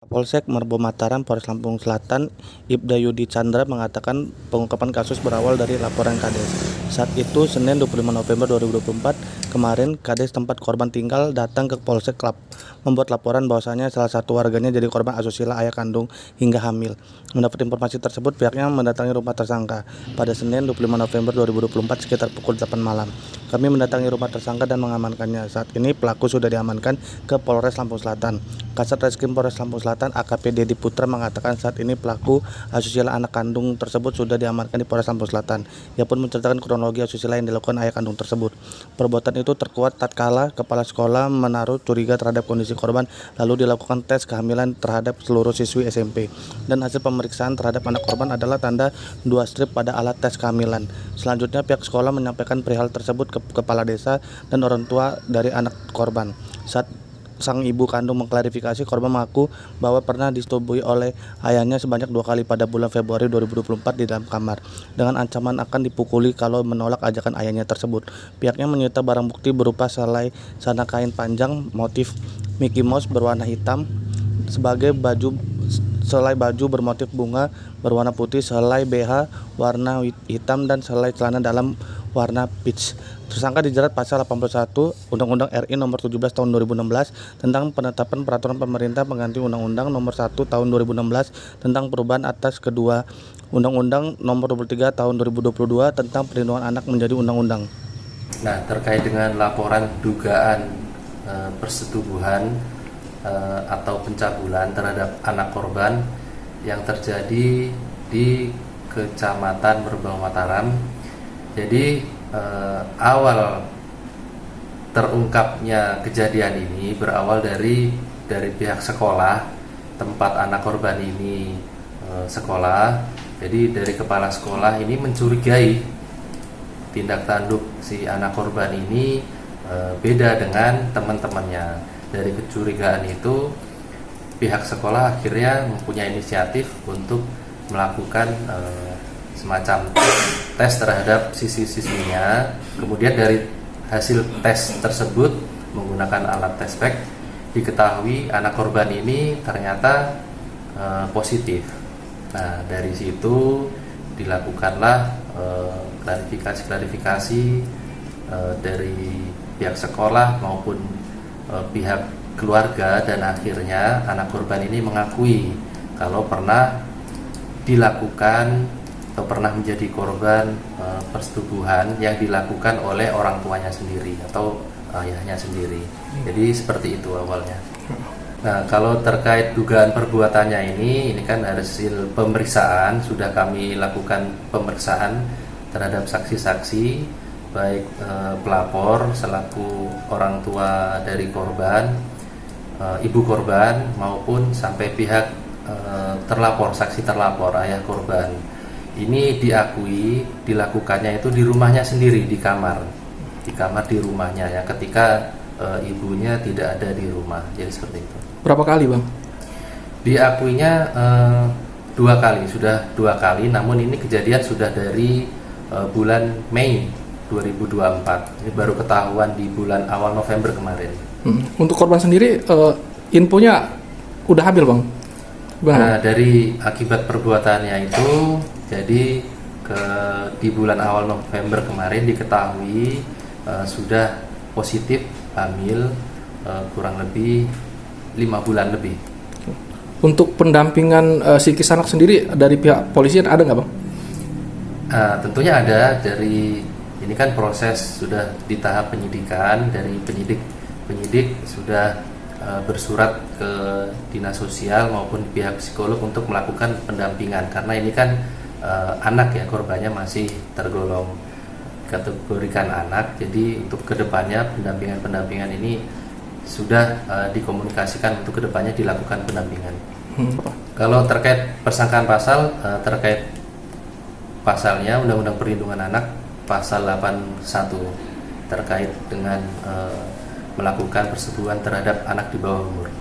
Kapolsek Merbo Mataram, Polres Lampung Selatan, Ibda Yudi Chandra mengatakan pengungkapan kasus berawal dari laporan Kades. Saat itu, Senin 25 November 2024, kemarin Kades tempat korban tinggal datang ke Polsek membuat laporan bahwasanya salah satu warganya jadi korban asusila ayah kandung hingga hamil. Mendapat informasi tersebut, pihaknya mendatangi rumah tersangka pada Senin 25 November 2024 sekitar pukul 8 malam. Kami mendatangi rumah tersangka dan mengamankannya. Saat ini pelaku sudah diamankan ke Polres Lampung Selatan. Kasat Reskrim Polres Lampung Selatan AKP Dedi Putra mengatakan saat ini pelaku asusila anak kandung tersebut sudah diamankan di Polres Lampung Selatan. Ia pun menceritakan kronologi asusila yang dilakukan ayah kandung tersebut. Perbuatan itu terkuat tatkala kepala sekolah menaruh curiga terhadap kondisi korban, lalu dilakukan tes kehamilan terhadap seluruh siswi SMP. Dan hasil pemeriksaan terhadap anak korban adalah tanda 2 strip pada alat tes kehamilan. Selanjutnya pihak sekolah menyampaikan perihal tersebut ke kepala desa dan orang tua dari anak korban. Saat sang ibu kandung mengklarifikasi, korban mengaku bahwa pernah disetubuhi oleh ayahnya sebanyak 2 kali pada bulan Februari 2024 di dalam kamar, dengan ancaman akan dipukuli kalau menolak ajakan ayahnya tersebut. Pihaknya menyita barang bukti berupa selai sana kain panjang motif Mickey Mouse berwarna hitam, selai baju bermotif bunga berwarna putih, selai BH warna hitam, dan selai celana dalam warna peach. Tersangka dijerat pasal 81 Undang-Undang RI Nomor 17 Tahun 2016 tentang penetapan peraturan pemerintah pengganti Undang-Undang Nomor 1 Tahun 2016 tentang perubahan atas kedua Undang-Undang Nomor 23 Tahun 2022 tentang perlindungan anak menjadi undang-undang. Nah, terkait dengan laporan dugaan persetubuhan atau pencabulan terhadap anak korban yang terjadi di Kecamatan Merbau Mataram. Jadi awal terungkapnya kejadian ini berawal dari pihak sekolah tempat anak korban ini sekolah. Jadi dari kepala sekolah ini mencurigai tindak tanduk si anak korban ini beda dengan teman-temannya. Dari kecurigaan itu pihak sekolah akhirnya mempunyai inisiatif untuk melakukan semacam tes terhadap siswi-siswinya. Kemudian dari hasil tes tersebut menggunakan alat tes pack diketahui anak korban ini ternyata positif. Nah, dari situ dilakukanlah klarifikasi dari pihak sekolah maupun pihak keluarga, dan akhirnya anak korban ini mengakui kalau pernah dilakukan atau pernah menjadi korban persetubuhan yang dilakukan oleh orang tuanya sendiri atau ayahnya sendiri. Jadi seperti itu awalnya. Nah, kalau terkait dugaan perbuatannya ini kan hasil pemeriksaan, sudah kami lakukan pemeriksaan terhadap saksi-saksi, baik pelapor selaku orang tua dari korban, ibu korban, maupun sampai pihak terlapor, saksi terlapor, ayah korban. Ini diakui dilakukannya itu di rumahnya sendiri, di kamar di rumahnya ya, ketika ibunya tidak ada di rumah. Jadi seperti itu. Berapa kali, Bang? Diakuinya 2 kali, sudah 2 kali. Namun ini kejadian sudah dari bulan Mei 2024. Ini baru ketahuan di bulan awal November kemarin. Untuk korban sendiri infonya udah hamil, Bang? Nah, dari akibat perbuatannya itu, jadi di bulan awal November kemarin diketahui sudah positif hamil kurang lebih 5 bulan lebih. Untuk pendampingan psikis anak sendiri dari pihak polisian ada nggak, Bang? Tentunya ada. Dari ini kan proses sudah di tahap penyidikan. Dari penyidik sudah bersurat ke dinas sosial maupun pihak psikolog untuk melakukan pendampingan, karena ini kan anak ya, korbannya masih tergolong kategorikan anak. Jadi untuk kedepannya pendampingan ini sudah dikomunikasikan untuk kedepannya dilakukan pendampingan. Kalau terkait persangkaan pasal, terkait pasalnya Undang-Undang Perlindungan Anak pasal 81 terkait dengan melakukan persetubuhan terhadap anak di bawah umur.